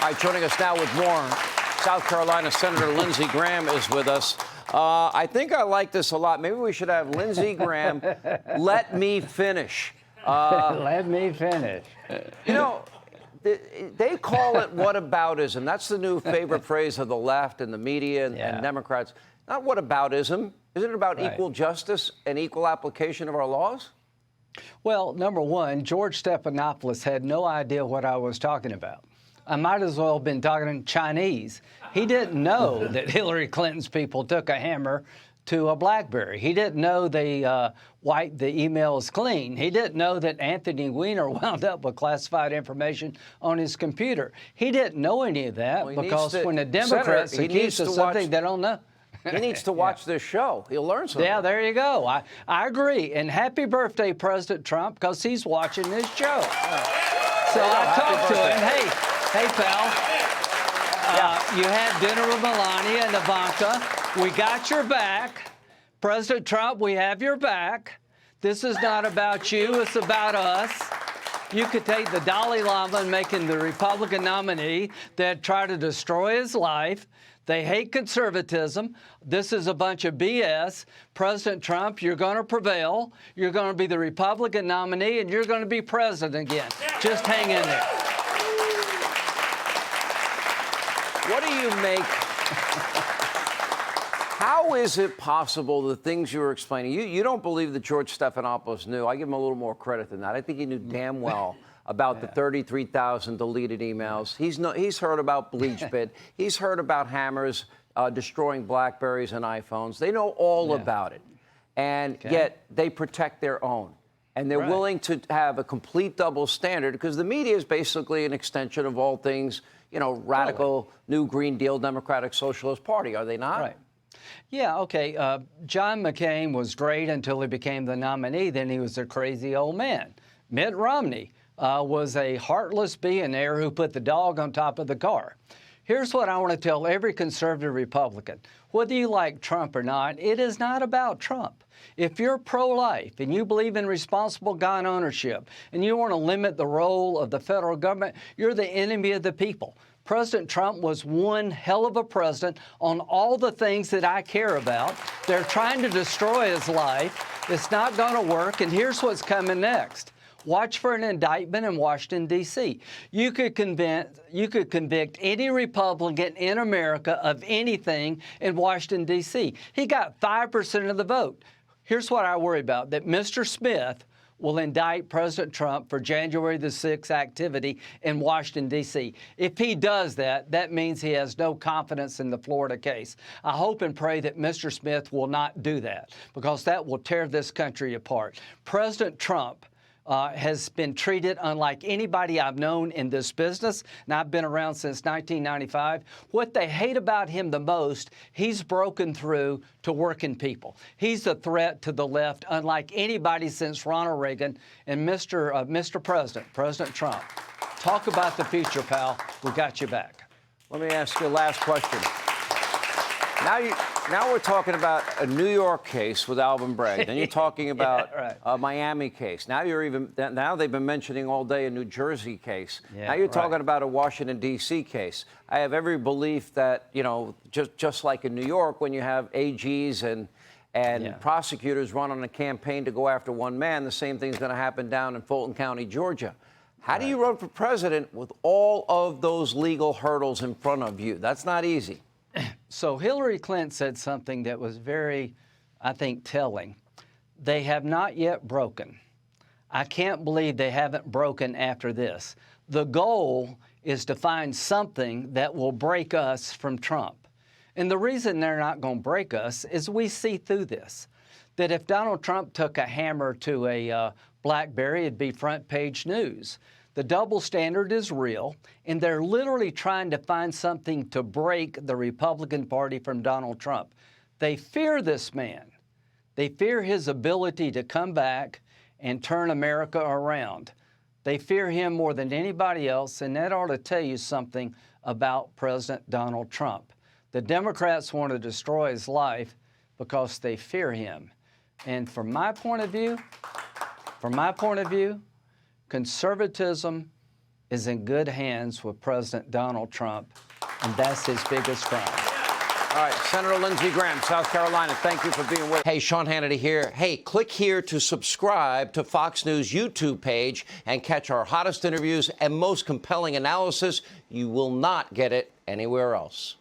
All right, joining us now with more, South Carolina Senator Lindsey Graham is with us. I think I like this a lot. Maybe we should have Lindsey Graham let me finish. Let me finish. You know, they call it whataboutism. That's the new favorite phrase of the left and the media and Democrats. Not whataboutism. Isn't it about equal justice and equal application of our laws? Well, number one, George Stephanopoulos had no idea what I was talking about. I might as well have been talking Chinese. He didn't know that Hillary Clinton's people took a hammer to a BlackBerry. He didn't know they wiped the emails clean. He didn't know that Anthony Weiner wound up with classified information on his computer. He didn't know any of that because when the Democrats accuse of something they don't know. He needs to watch this show. He'll learn something. Yeah, there you go. I agree. And happy birthday, President Trump, because he's watching this show. So I talked to him. Hey, pal. You had dinner with Melania and Ivanka. We got your back. President Trump, we have your back. This is not about you. It's about us. You could take the Dalai Lama and make him the Republican nominee that try to destroy his life. They hate conservatism. This is a bunch of BS. President Trump, you're going to prevail. You're going to be the Republican nominee, and you're going to be president again. Just hang in there. What do you make? How is it possible the things you were explaining? You don't believe that George Stephanopoulos knew. I give him a little more credit than that. I think he knew damn well about the 33,000 deleted emails. He's heard about BleachBit. He's heard about hammers destroying BlackBerries and iPhones. They know all about it. And yet they protect their own. And they're willing to have a complete double standard because the media is basically an extension of all things, you know, radical, new Green Deal, Democratic Socialist Party, are they not? Right. Yeah, okay. John McCain was great until he became the nominee. Then he was a crazy old man. Mitt Romney was a heartless billionaire who put the dog on top of the car. Here's what I want to tell every conservative Republican. Whether you like Trump or not, it is not about Trump. If you're pro-life and you believe in responsible gun ownership and you want to limit the role of the federal government, you're the enemy of the people. President Trump was one hell of a president on all the things that I care about. They're trying to destroy his life. It's not going to work, and here's what's coming next. Watch for an indictment in Washington, D.C. You could convict any Republican in America of anything in Washington, D.C. He got 5% of the vote. Here's what I worry about, that Mr. Smith will indict President Trump for January the 6th activity in Washington, D.C. If he does that, that means he has no confidence in the Florida case. I hope and pray that Mr. Smith will not do that, because that will tear this country apart. President Trump has been treated unlike anybody I've known in this business, and I've been around since 1995. What they hate about him the most, he's broken through to working people. He's a threat to the left unlike anybody since Ronald Reagan. And Mr. President, President Trump, talk about the future, pal. We got you back. Let me ask you a last question. Now we're talking about a New York case with Alvin Bragg. Then you're talking about a Miami case. Now they've been mentioning all day a New Jersey case. Now you're talking about a Washington, D.C. case. I have every belief that, you know, just like in New York, when you have AGs and prosecutors run on a campaign to go after one man, the same thing's going to happen down in Fulton County, Georgia. How do you run for president with all of those legal hurdles in front of you? That's not easy. So Hillary Clinton said something that was very, I think, telling. They have not yet broken. I can't believe they haven't broken after this. The goal is to find something that will break us from Trump. And the reason they're not going to break us is we see through this, that if Donald Trump took a hammer to a BlackBerry, it'd be front page news. The double standard is real, and they're literally trying to find something to break the Republican Party from Donald Trump. They fear this man. They fear his ability to come back and turn America around. They fear him more than anybody else, and that ought to tell you something about President Donald Trump. The Democrats want to destroy his life because they fear him. And from my point of view, conservatism is in good hands with President Donald Trump, and that's his biggest crime. All right, Senator Lindsey Graham, South Carolina, thank you for being with us. Hey, Sean Hannity here. Hey, click here to subscribe to Fox News YouTube page and catch our hottest interviews and most compelling analysis. You will not get it anywhere else.